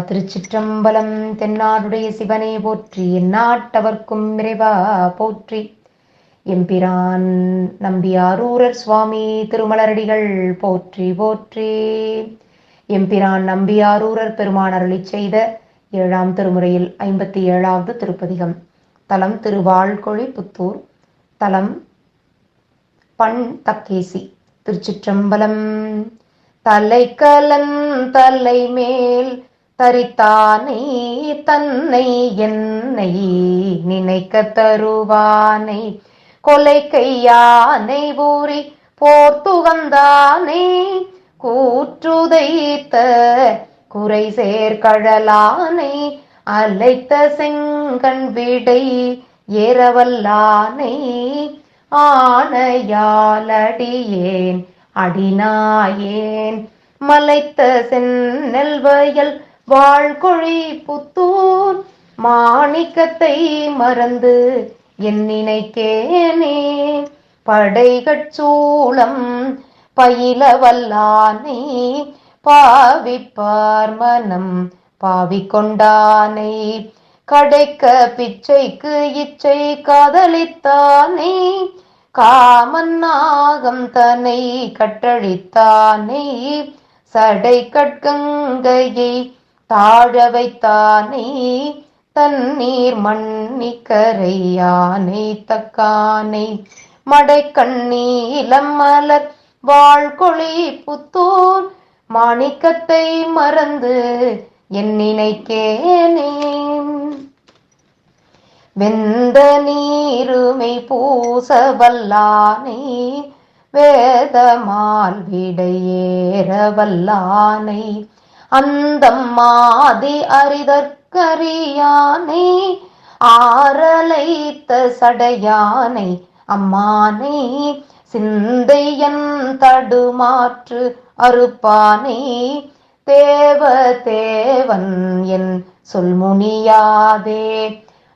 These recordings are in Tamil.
திருச்சிற்றம்பலம். தென்னாடுடைய சிவனே போற்றி, எந்நாட்டவர்க்கும் இறைவா போற்றி. எம்பிரான் நம்பியாரூரர் சுவாமி திருமலரடிகள் போற்றி போற்றி. எம்பிரான் நம்பியாரூரர் பெருமான் அருளிச் செய்த 7ஆம் திருமுறையில் 57வது திருப்பதிகம். தலம் திருவாழ்கொழி புத்தூர். தலம் பண் தக்கேசி. திருச்சிற்றம்பலம். தலைக்கலன் தலைமேல் தரித்தானை தன்னை என்னை நினைக்க தருவானை கொலை கையானை ஊறி போர்த்துகந்தானை கூற்றுதைத்த குறை சேர்கழலானை அலைத்த செங்கண் விடை ஏறவல்லானை ஆனையாலடியேன் அடிநாயேன் மலைத்த செந்நெல் வயல் வாழ்கொழி புத்தூர் மாணிக்கத்தை மறந்து என் நினைக்கேனே படைகட்சூளம் பயில வல்லானை பாவிப்பார் மனம் பாவிக்கொண்டானை கடைக்க பிச்சைக்கு இச்சை காதலித்தானை காமன்னாகம் தன்னை கட்டழித்தானை சடை கட்கங்கையை தாழ வைத்தானை தண்ணீர் மண்ணிக்கரையானை தக்கானை மடைக்கண்ணீலம் மலர் வாழ்கொழி புத்தூர் மாணிக்கத்தை மறந்து என் நினைக்கேனே வெந்த நீருமை பூச வல்லானை வேதமால் விடையேற வல்லானை அந்தம் மாதி அறிதற்கரியானை ஆரலைத்த சடையானை அம்மானை சிந்தையன் தடுமாற்று அறுப்பானை தேவ தேவன் என் சொல்முனியாதே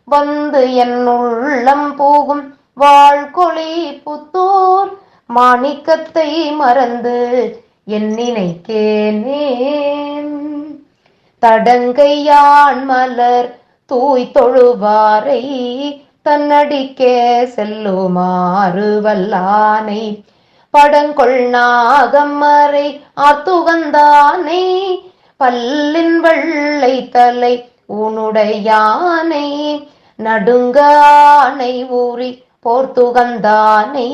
வந்து என் உள்ளம் போகும் வாழ்கொழி புத்தூர் மாணிக்கத்தை மறந்து என் நினைக்கேனே தடங்கையான் மலர் தூய் தொழுவாரை தன்னடிக்கே செல்லுமாறு வல்லானை படங்கொள் நாகம்மறை ஆத்துகந்தானை பல்லின் வெள்ளை தலை உன்னுடையானை நடுங்கானை ஊறி போர்த்துகந்தானை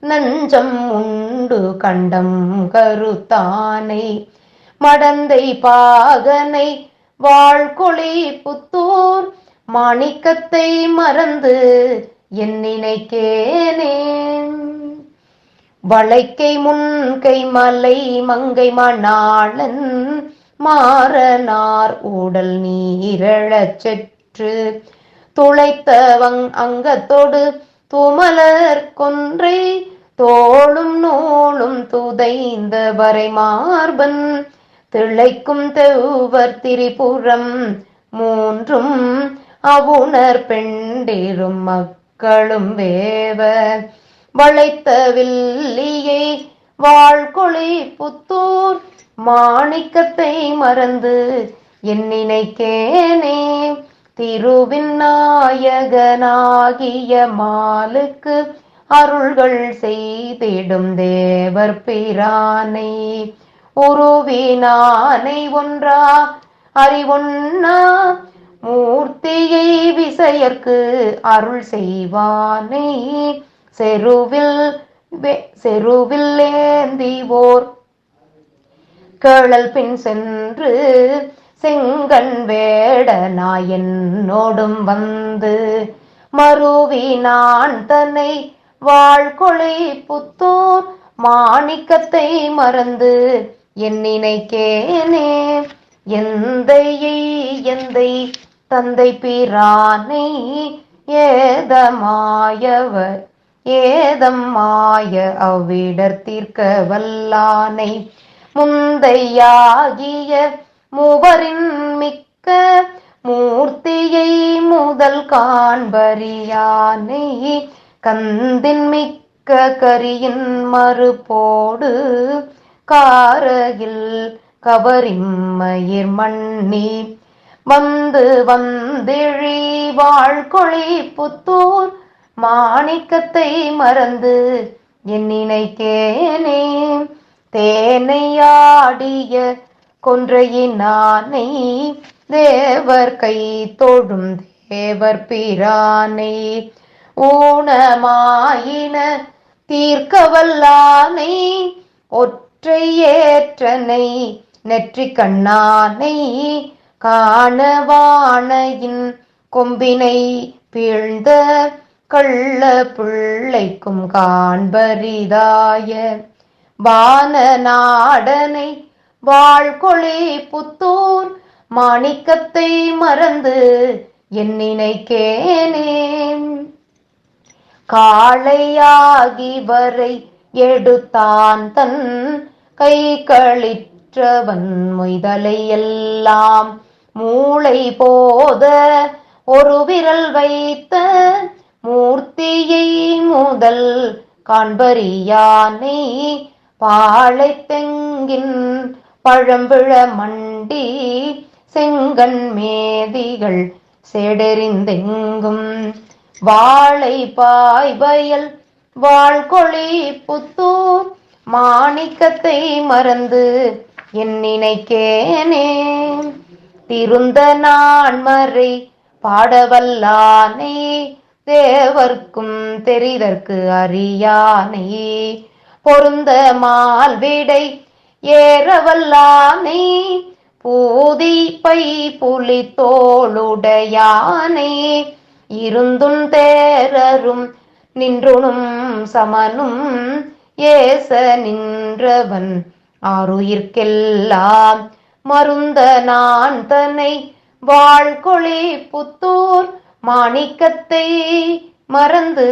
நஞ்சம் உண்டு கண்டம் கருத்தானை மடந்தை பாகனை வாழ்கொழி புத்தூர் மாணிக்கத்தை மறந்து என் நினைக்கேனே வளைக்கை முன்கை மலை மங்கை மணாளன் மாறனார் ஊடல் நீரழச் செற்று துளைத்தவங் அங்கத்தோடு துமலர் கொன்றை தோளும் நூலும் துதைந்த வரை மார்பன் திளைக்கும் தெவ்வர் திரிபுரம் மூன்றும் அவுணர் பெண்டிரும் மக்களும் வேவ வளைத்த வில்லியை வாழ்கொழி புத்தூர் மாணிக்கத்தை மறந்து என் நினைக்கேனே திருவின் நாயகனாகிய மாலுக்கு அருள்கள் செய்திடும் தேவர் பிரானை உருவினானை ஒன்றா அறிவொன்னா மூர்த்தியை விசையர்க்கு அருள் செய்வானை செருவில் ஏந்திவோர் கேளல் பின் சென்று செங்கண் வேடனாய் என்னோடும் வந்து மருவினான் தன்னை வாழ்கொழி புத்தூர் மாணிக்கத்தை மறந்து என் நினைக்கேனே எந்தையை எந்தை தந்தை பிரானை ஏதமாயவர் ஏதம்மாய அவ்விடர் தீர்க்க வல்லானை முந்தையாகிய மூவரின் மிக்க மூர்த்தியை முதல் காண்பறியானை கந்தின் மிக்க கரியின் மறுபோடு காரகில் கவரிம்மயிர் மண்ணி வந்து வந்திழி வாழ்கொழி புத்தூர் மாணிக்கத்தை மறந்து என் நினைக்கேனே. தேனையாடிய கொன்றையினானை தேவர் கை தொழும் தேவர் பிரானை ஊனமாயின தீர்க்கவல்லானை ஒற்றை ஏற்றனை நெற்றி கண்ணானை காணவானையின் கொம்பினை வீழ்ந்த கள்ள பிள்ளைக்கும் காண்பரிதாய வான நாடனை வாழ்கொழி புத்தூர் மாணிக்கத்தை மறந்து என் நினைக்கேனே. காளையாகி வரை எடுத்தான் தன் கை களிற்றவன் மொய்தலை எல்லாம் மூளை போத ஒரு விரல் வைத்த மூர்த்தியை முதல் காண்பரியானை பாளை தெங்கின் பழம்பிழ மண்டி செங்கண் மேதிகள் சேடெறிந்தெங்கும் வாழை பாய்வயல் வாழ்கொழி புத்தூர் மாணிக்கத்தை மறந்து என் நினைக்கேனே. திருந்த நான்மறை பாடவல்லானை தேவர்க்கும் தெரிதற்கு அறியானை பொருந்த மால்விடை ஏறவல்லானை பூதி பை புலி தோளுடையானை இருந்தும் தேரரும் நின்றுணும் சமனும் ஏச நின்றவன் ஆருயிர்க்கெல்லாம் மருந்த நான் தன்னை வாழ்கொழி புத்தூர் மாணிக்கத்தை மறந்து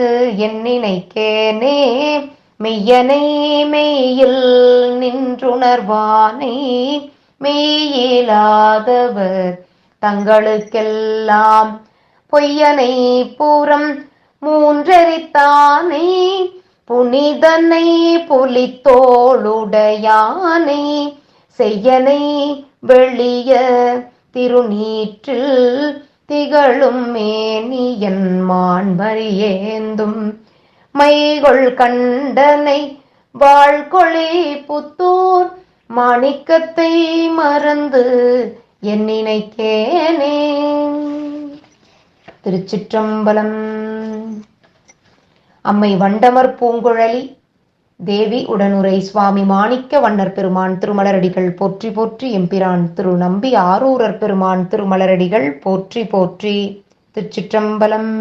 என் நினைக்கேனே. மெய்யனை மெய்யில் நின்றுணர்வானை மெய்யிலாதவர் தங்களுக்கெல்லாம் பொய்யனை பூரம் மூன்றெரித்தானை புனிதனை புலித்தோளுடையானை செய்யனை வெளிய திருநீற்றில் திகழும் மேனியன் மான்மறியேந்தும் மைகொள் கண்டனை வாழ்கொழி புத்தூர் மாணிக்கத்தை மறந்து என் நினைக்கேனே. திருச்சிற்றம்பலம். அம்மை வண்டமர் பூங்குழலி தேவி உடனுரை சுவாமி மாணிக்க வண்ணர் பெருமான் திருமலரடிகள் போற்றி போற்றி. எம்பிரான் திரு நம்பி ஆரூரர் பெருமான் திருமலரடிகள் போற்றி போற்றி. திருச்சிற்றம்பலம்.